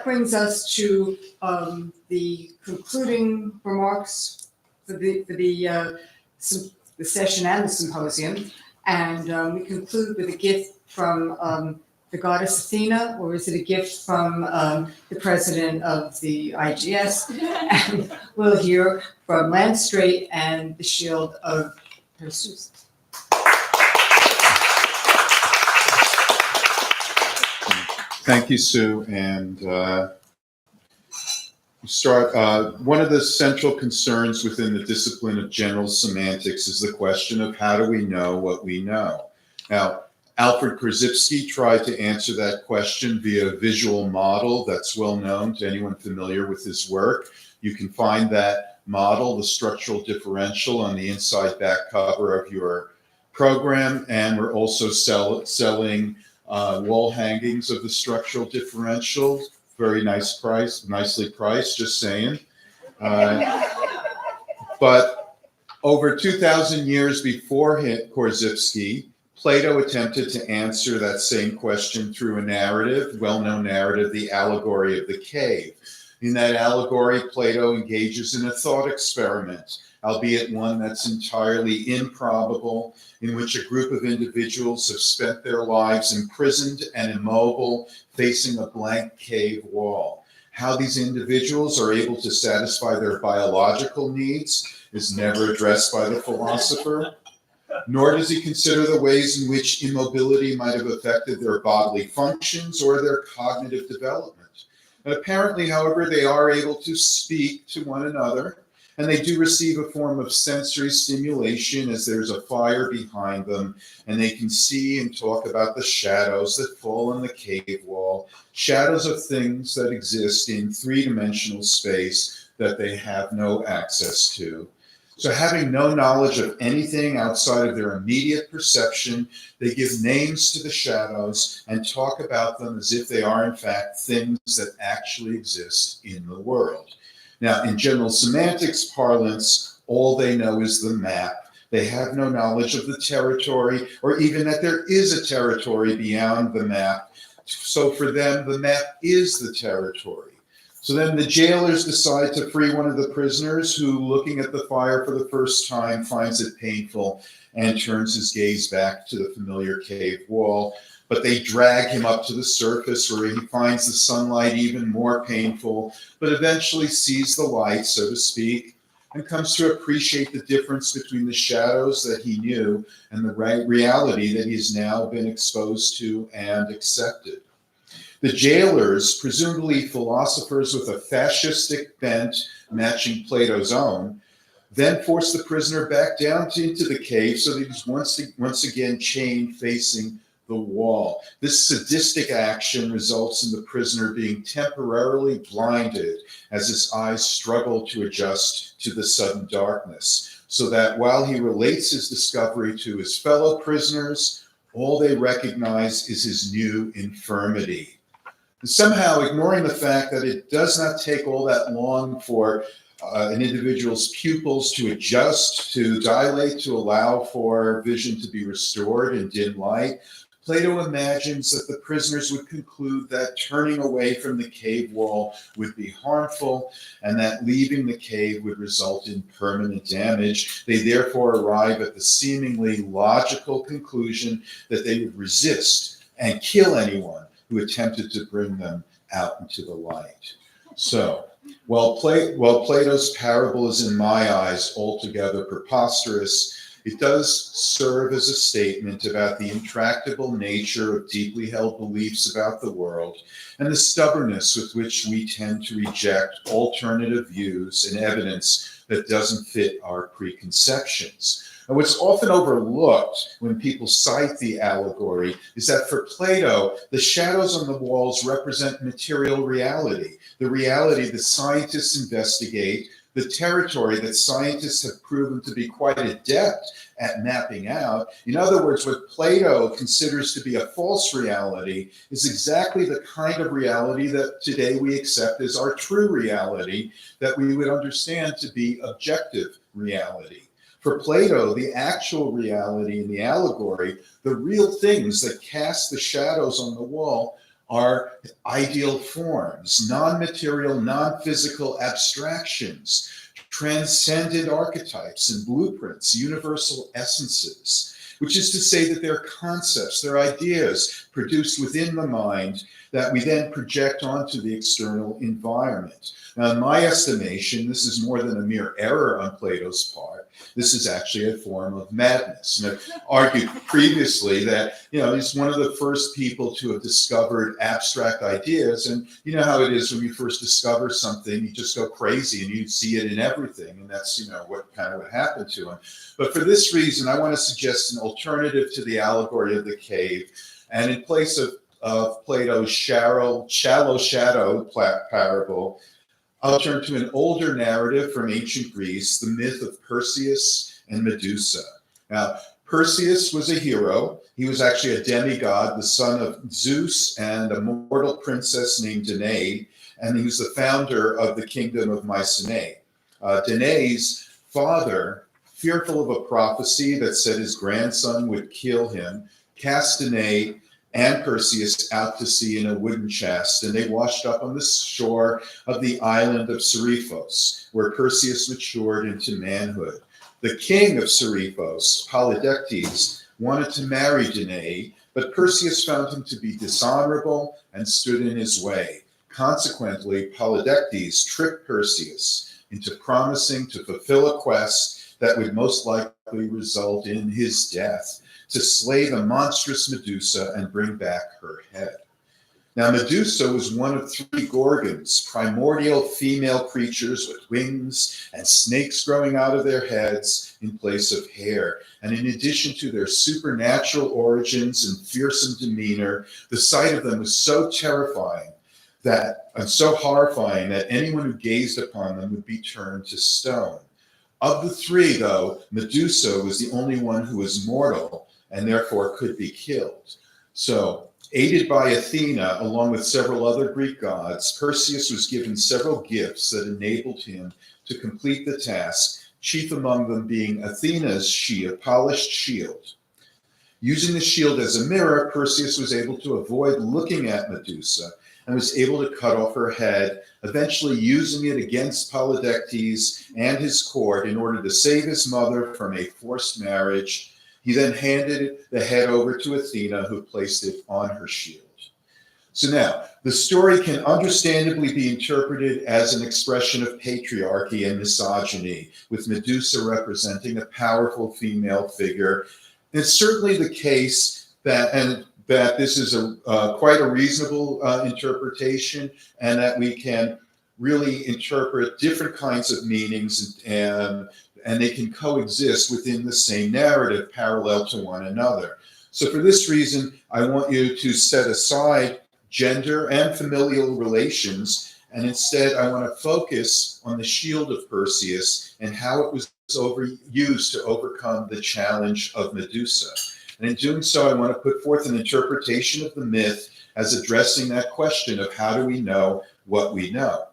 Brings us to the concluding remarks for the session and the symposium, and we conclude with a gift from the goddess Athena, or is it a gift from the president of the IGS? And we'll hear from Land Strate and the shield of Perseus. Thank you, Sue. And start. One of the central concerns within the discipline of general semantics is the question of how do we know what we know? Now, Alfred Korzybski tried to answer that question via a visual model that's well known to anyone familiar with his work. You can find that model, the structural differential, on the inside back cover of your program, and we're also selling wall hangings of the structural differential. Very nice price, nicely priced, just saying. But over 2,000 years before Korzybski, Plato attempted to answer that same question through a narrative, well-known narrative, the allegory of the cave. In that allegory, Plato engages in a thought experiment, albeit one that's entirely improbable, in which a group of individuals have spent their lives imprisoned and immobile, facing a blank cave wall. How these individuals are able to satisfy their biological needs is never addressed by the philosopher, nor does he consider the ways in which immobility might have affected their bodily functions or their cognitive development. And apparently, however, they are able to speak to one another, and they do receive a form of sensory stimulation as there's a fire behind them, and they can see and talk about the shadows that fall on the cave wall, shadows of things that exist in three-dimensional space that they have no access to. So having no knowledge of anything outside of their immediate perception, they give names to the shadows and talk about them as if they are in fact things that actually exist in the world. Now, in general semantics parlance, all they know is the map. They have no knowledge of the territory, or even that there is a territory beyond the map. So for them, the map is the territory. So then the jailers decide to free one of the prisoners who, looking at the fire for the first time, finds it painful and turns his gaze back to the familiar cave wall. But they drag him up to the surface where he finds the sunlight even more painful, but eventually sees the light, so to speak, and comes to appreciate the difference between the shadows that he knew and the reality that he's now been exposed to and accepted. The jailers, presumably philosophers with a fascistic bent matching Plato's own, then force the prisoner back down into the cave so that he's once again chained facing the wall. This sadistic action results in the prisoner being temporarily blinded as his eyes struggle to adjust to the sudden darkness, so that while he relates his discovery to his fellow prisoners, all they recognize is his new infirmity. And somehow ignoring the fact that it does not take all that long for an individual's pupils to adjust, to dilate, to allow for vision to be restored in dim light, Plato imagines that the prisoners would conclude that turning away from the cave wall would be harmful and that leaving the cave would result in permanent damage. They therefore arrive at the seemingly logical conclusion that they would resist and kill anyone who attempted to bring them out into the light. So, while Plato's parable is in my eyes altogether preposterous, it does serve as a statement about the intractable nature of deeply held beliefs about the world and the stubbornness with which we tend to reject alternative views and evidence that doesn't fit our preconceptions. And what's often overlooked when people cite the allegory is that for Plato, the shadows on the walls represent material reality, the reality that scientists investigate, the territory that scientists have proven to be quite adept at mapping out. In other words, what Plato considers to be a false reality is exactly the kind of reality that today we accept as our true reality, that we would understand to be objective reality. For Plato, the actual reality in the allegory, the real things that cast the shadows on the wall, are ideal forms, non-material, non-physical abstractions, transcendent archetypes and blueprints, universal essences, which is to say that they're concepts, they're ideas produced within the mind that we then project onto the external environment. Now, in my estimation, this is more than a mere error on Plato's part. This is actually a form of madness. And I've argued previously that, he's one of the first people to have discovered abstract ideas. And you know how it is when you first discover something, you just go crazy and you see it in everything. And that's, what happened to him. But for this reason, I want to suggest an alternative to the allegory of the cave. And in place of Plato's shallow shadow parable, I'll turn to an older narrative from ancient Greece, the myth of Perseus and Medusa. Now, Perseus was a hero. He was actually a demigod, the son of Zeus and a mortal princess named Danae, and he was the founder of the kingdom of Mycenae. Danae's father, fearful of a prophecy that said his grandson would kill him, cast Danae and Perseus out to sea in a wooden chest, and they washed up on the shore of the island of Seriphos, where Perseus matured into manhood. The king of Seriphos, Polydectes, wanted to marry Danae, but Perseus found him to be dishonorable and stood in his way. Consequently, Polydectes tricked Perseus into promising to fulfill a quest that would most likely result in his death, to slay the monstrous Medusa and bring back her head. Now, Medusa was one of three Gorgons, primordial female creatures with wings and snakes growing out of their heads in place of hair. And in addition to their supernatural origins and fearsome demeanor, the sight of them was so terrifying and so horrifying that anyone who gazed upon them would be turned to stone. Of the three, though, Medusa was the only one who was mortal and therefore could be killed. So, aided by Athena, along with several other Greek gods, Perseus was given several gifts that enabled him to complete the task, chief among them being Athena's polished shield. Using the shield as a mirror, Perseus was able to avoid looking at Medusa and was able to cut off her head, eventually using it against Polydectes and his court in order to save his mother from a forced marriage. He then handed the head over to Athena, who placed it on her shield. So now, the story can understandably be interpreted as an expression of patriarchy and misogyny, with Medusa representing a powerful female figure. It's certainly the case that this is quite a reasonable interpretation, and that we can really interpret different kinds of meanings and they can coexist within the same narrative, parallel to one another. So for this reason, I want you to set aside gender and familial relations, and instead I want to focus on the shield of Perseus and how it was used to overcome the challenge of Medusa. And in doing so, I want to put forth an interpretation of the myth as addressing that question of how do we know what we know.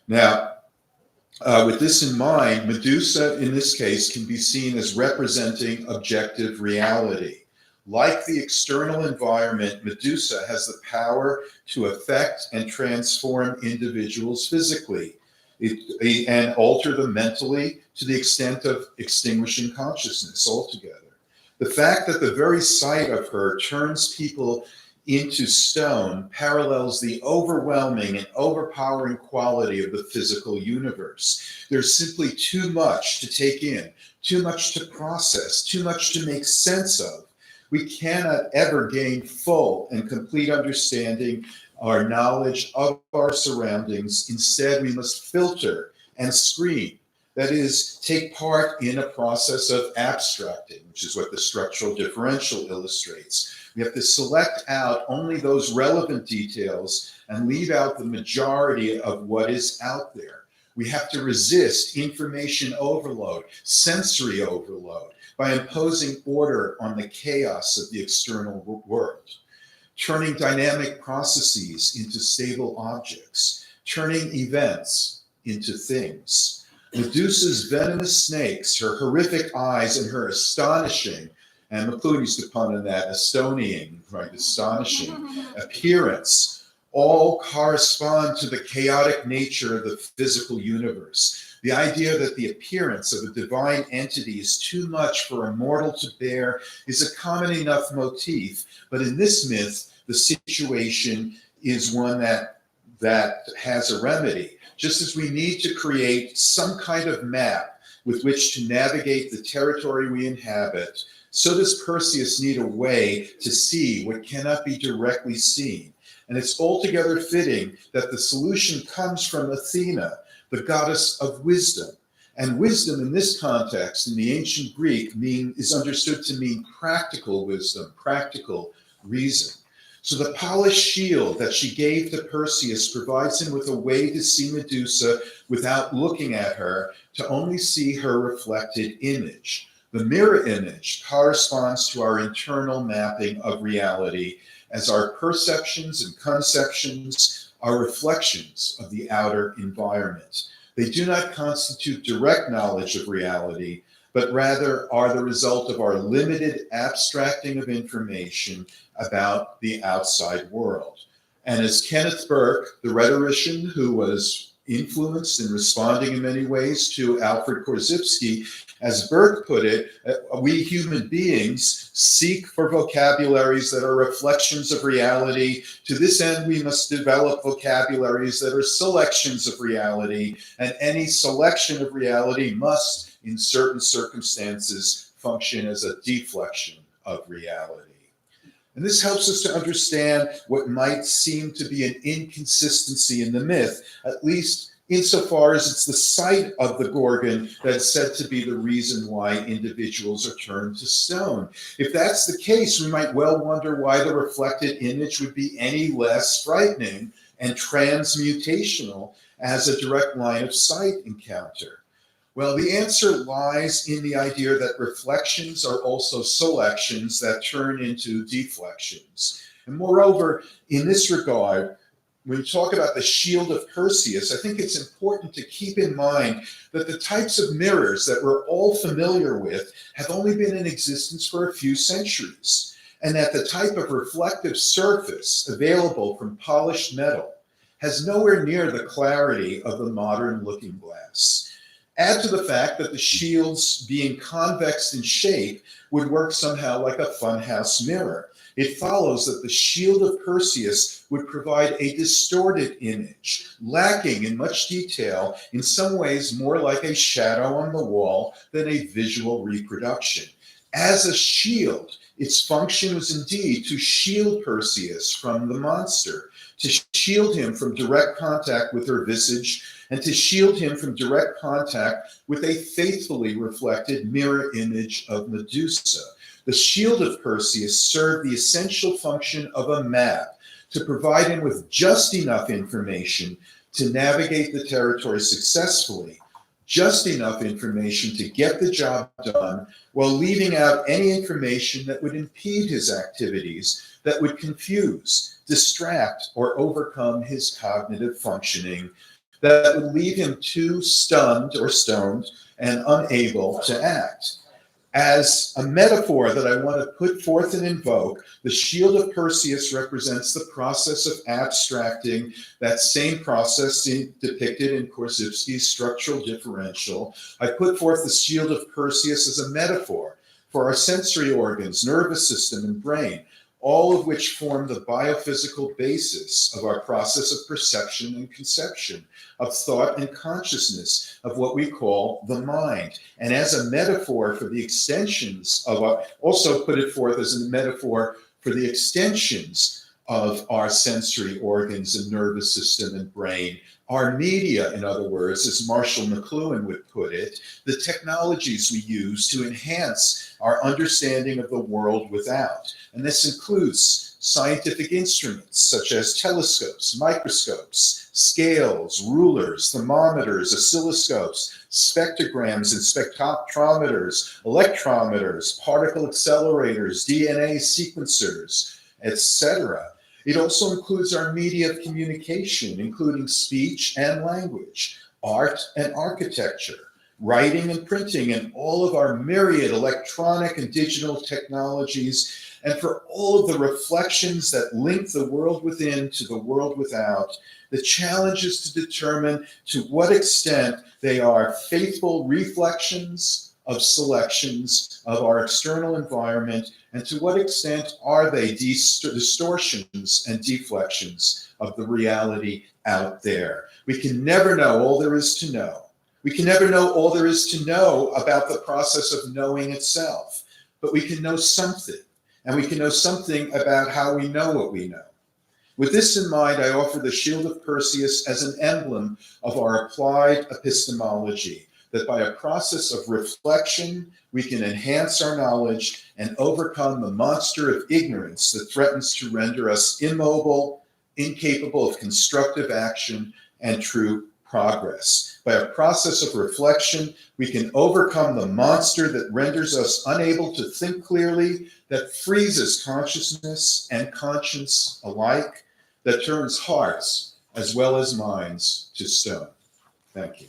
Now, with this in mind, Medusa, in this case, can be seen as representing objective reality. Like the external environment, Medusa has the power to affect and transform individuals physically and alter them mentally to the extent of extinguishing consciousness altogether. The fact that the very sight of her turns people into stone parallels the overwhelming and overpowering quality of the physical universe. There's simply too much to take in, too much to process, too much to make sense of. We cannot ever gain full and complete understanding or knowledge of our surroundings. Instead, we must filter and screen That is, take part in a process of abstracting, which is what the structural differential illustrates. We have to select out only those relevant details and leave out the majority of what is out there. We have to resist information overload, sensory overload, by imposing order on the chaos of the external world, turning dynamic processes into stable objects, turning events into things. Medusa's venomous snakes, her horrific eyes, and her astonishing, and McLuhan used to pun on that, astonishing, right, astonishing appearance, all correspond to the chaotic nature of the physical universe. The idea that the appearance of a divine entity is too much for a mortal to bear is a common enough motif, but in this myth, the situation is one that has a remedy. Just as we need to create some kind of map with which to navigate the territory we inhabit, so does Perseus need a way to see what cannot be directly seen. And it's altogether fitting that the solution comes from Athena, the goddess of wisdom. And wisdom in this context, in the ancient Greek, is understood to mean practical wisdom, practical reason. So the polished shield that she gave to Perseus provides him with a way to see Medusa without looking at her, to only see her reflected image. The mirror image corresponds to our internal mapping of reality, as our perceptions and conceptions are reflections of the outer environment. They do not constitute direct knowledge of reality, but rather are the result of our limited abstracting of information about the outside world. And as Kenneth Burke, the rhetorician who was influenced and responding in many ways to Alfred Korzybski, as Burke put it, we human beings seek for vocabularies that are reflections of reality. To this end, we must develop vocabularies that are selections of reality, and any selection of reality must, in certain circumstances, function as a deflection of reality. And this helps us to understand what might seem to be an inconsistency in the myth, at least insofar as it's the site of the Gorgon that's said to be the reason why individuals are turned to stone. If that's the case, we might well wonder why the reflected image would be any less frightening and transmutational as a direct line of sight encounter. Well, the answer lies in the idea that reflections are also selections that turn into deflections. And moreover, in this regard, when we talk about the shield of Perseus, I think it's important to keep in mind that the types of mirrors that we're all familiar with have only been in existence for a few centuries, and that the type of reflective surface available from polished metal has nowhere near the clarity of the modern looking glass. Add to the fact that the shields, being convex in shape, would work somehow like a funhouse mirror. It follows that the shield of Perseus would provide a distorted image, lacking in much detail, in some ways more like a shadow on the wall than a visual reproduction. As a shield, its function was indeed to shield Perseus from the monster, to shield him from direct contact with her visage, and to shield him from direct contact with a faithfully reflected mirror image of Medusa. The shield of Perseus served the essential function of a map to provide him with just enough information to navigate the territory successfully, just enough information to get the job done, while leaving out any information that would impede his activities, that would confuse, distract, or overcome his cognitive functioning, that would leave him too stunned or stoned and unable to act. As a metaphor that I want to put forth and invoke, the shield of Perseus represents the process of abstracting, that same process depicted in Korzybski's structural differential. I put forth the shield of Perseus as a metaphor for our sensory organs, nervous system, and brain, all of which form the biophysical basis of our process of perception and conception, of thought and consciousness, of what we call the mind. And as a metaphor for the extensions of also put it forth as a metaphor for the extensions of our sensory organs and nervous system and brain. Our media, in other words, as Marshall McLuhan would put it, the technologies we use to enhance our understanding of the world without. And this includes scientific instruments such as telescopes, microscopes, scales, rulers, thermometers, oscilloscopes, spectrograms and spectrometers, electrometers, particle accelerators, DNA sequencers, etc. It also includes our media of communication, including speech and language, art and architecture, writing and printing, and all of our myriad electronic and digital technologies, and for all of the reflections that link the world within to the world without. The challenge is to determine to what extent they are faithful reflections of selections of our external environment, and to what extent are they distortions and deflections of the reality out there. We can never know all there is to know. We can never know all there is to know about the process of knowing itself, but we can know something, and we can know something about how we know what we know. With this in mind, I offer the shield of Perseus as an emblem of our applied epistemology, that by a process of reflection, we can enhance our knowledge and overcome the monster of ignorance that threatens to render us immobile, incapable of constructive action and true progress. By a process of reflection, we can overcome the monster that renders us unable to think clearly, that freezes consciousness and conscience alike, that turns hearts as well as minds to stone. Thank you.